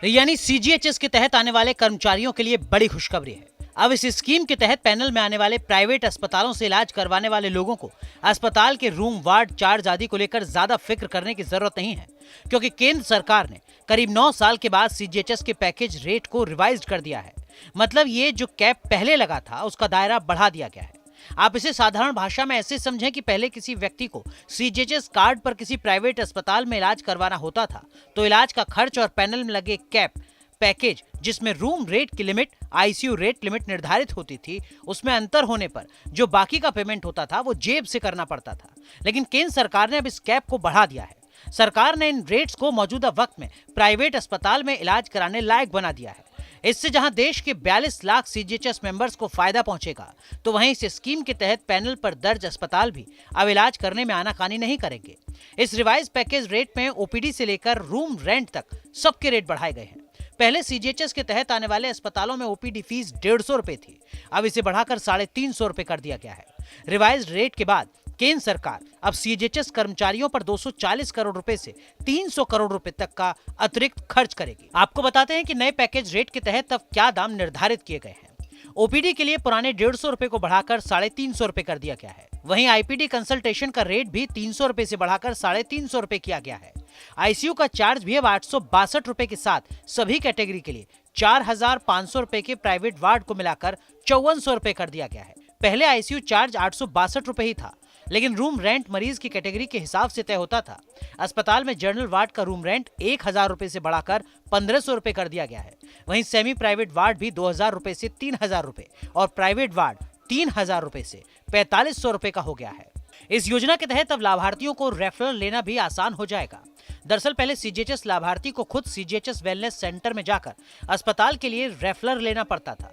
यानी सीजीएचएस के तहत आने वाले कर्मचारियों के लिए बड़ी खुशखबरी है। अब इस स्कीम के तहत पैनल में आने वाले प्राइवेट अस्पतालों से इलाज करवाने वाले लोगों को अस्पताल के रूम, वार्ड चार्ज आदि को लेकर ज्यादा फिक्र करने की जरूरत नहीं है, क्योंकि केंद्र सरकार ने करीब 9 साल के बाद सीजीएचएस के पैकेज रेट को रिवाइज कर दिया है। मतलब ये जो कैप पहले लगा था उसका दायरा बढ़ा दिया गया है। आप इसे साधारण भाषा में ऐसे समझें कि पहले किसी व्यक्ति को सीजीएचएस कार्ड पर किसी प्राइवेट अस्पताल में इलाज करवाना होता था तो इलाज का खर्च और पैनल में लगे कैप पैकेज, जिसमें रूम रेट की लिमिट, आईसीयू रेट लिमिट निर्धारित होती थी, उसमें अंतर होने पर जो बाकी का पेमेंट होता था वो जेब से करना पड़ता था। लेकिन केंद्र सरकार ने अब इस कैप को बढ़ा दिया है। सरकार ने इन रेट्स को मौजूदा वक्त में प्राइवेट अस्पताल में इलाज कराने लायक बना दिया है। इससे जहां देश के 42 लाख सीजीएचएस मेंबर्स को फायदा पहुंचेगा, तो वहीं इस स्कीम के तहत पैनल पर दर्ज अस्पताल भी अब इलाज करने में आनाकानी नहीं करेंगे। इस रिवाइज पैकेज रेट में ओपीडी से लेकर रूम रेंट तक सबके रेट बढ़ाए गए हैं। पहले सीजीएचएस के तहत आने वाले अस्पतालों में ओपीडी फीस 150 रुपए थी, अब इसे बढ़ाकर 350 रुपए कर दिया गया है। रिवाइज रेट के बाद केंद्र सरकार अब सीजीएचएस कर्मचारियों पर 240 करोड़ रुपए से 300 करोड़ रुपए तक का अतिरिक्त खर्च करेगी। आपको बताते हैं कि नए पैकेज रेट के तहत अब क्या दाम निर्धारित किए गए हैं। ओपीडी के लिए पुराने 150 रुपए को बढ़ाकर 350 रुपए कर दिया गया है। वहीं आईपीडी कंसल्टेशन का रेट भी 300 रुपए से बढ़ाकर 350 रुपए किया गया है। आईसीयू का चार्ज भी अब 862 रुपए के साथ सभी कैटेगरी के लिए 4500 रुपए के प्राइवेट वार्ड को मिलाकर 5400 रुपए कर दिया गया है। पहले आईसीयू चार्ज 862 रुपए ही था, लेकिन रूम रेंट मरीज की कैटेगरी के हिसाब से तय होता था। अस्पताल में जनरल वार्ड का रूम रेंट 1000 रुपए से बढ़ाकर 1500 रुपए कर दिया गया है। वहीं सेमी प्राइवेट वार्ड भी 2000 रुपए से 3000 रुपए और प्राइवेट वार्ड 3000 रुपए से 4500 रुपए का हो गया है। इस योजना के तहत अब लाभार्थियों को रेफरल लेना भी आसान हो जाएगा। दरअसल पहले सीजीएचएस लाभार्थी को खुद सीजीएचएस वेलनेस सेंटर में जाकर अस्पताल के लिए रेफरल लेना पड़ता था,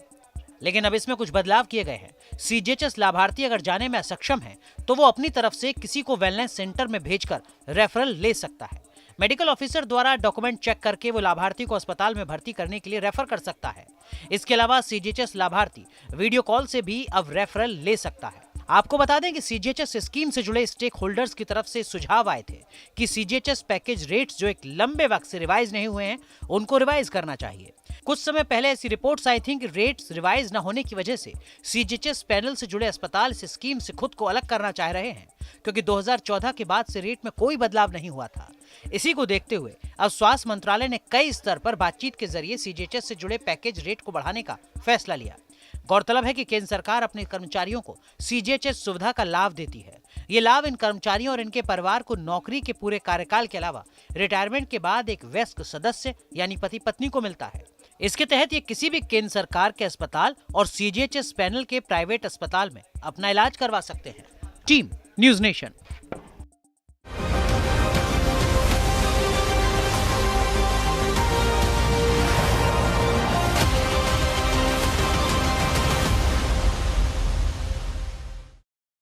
लेकिन अब इसमें कुछ बदलाव किए गए हैं। सीजीएचएस लाभार्थी अगर जाने में असक्षम है तो वो अपनी तरफ से किसी को वेलनेस सेंटर में भेजकर रेफरल ले सकता है। मेडिकल ऑफिसर द्वारा डॉक्यूमेंट चेक करके वो लाभार्थी को अस्पताल में भर्ती करने के लिए रेफर कर सकता है। इसके अलावा सीजीएचएस लाभार्थी वीडियो कॉल से भी अब रेफरल ले सकता है। आपको बता दें कि सीजीएचएस स्कीम से जुड़े स्टेक होल्डर्स की तरफ से सुझाव आए थे कि सीजीएचएस पैकेज रेट्स जो एक लंबे वक्त से रिवाइज नहीं हुए हैं, उनको रिवाइज करना चाहिए। कुछ समय पहले ऐसी रिपोर्ट्स आई थीं कि रेट्स रिवाइज न होने की वजह से सीजीएचएस पैनल से जुड़े अस्पताल इस स्कीम से खुद को अलग करना चाह रहे हैं, क्योंकि 2014 के बाद से रेट में कोई बदलाव नहीं हुआ था। इसी को देखते हुए अब स्वास्थ्य मंत्रालय ने कई स्तर पर बातचीत के जरिए सीजीएचएस से जुड़े पैकेज रेट को बढ़ाने का फैसला लिया। गौरतलब है कि केंद्र सरकार अपने कर्मचारियों को सीजीएचएस सुविधा का लाभ देती है। ये लाभ इन कर्मचारियों और इनके परिवार को नौकरी के पूरे कार्यकाल के अलावा रिटायरमेंट के बाद एक वयस्क सदस्य यानी पति पत्नी को मिलता है। इसके तहत ये किसी भी केंद्र सरकार के अस्पताल और सीजीएचएस पैनल के प्राइवेट अस्पताल में अपना इलाज करवा सकते हैं। Team news nation.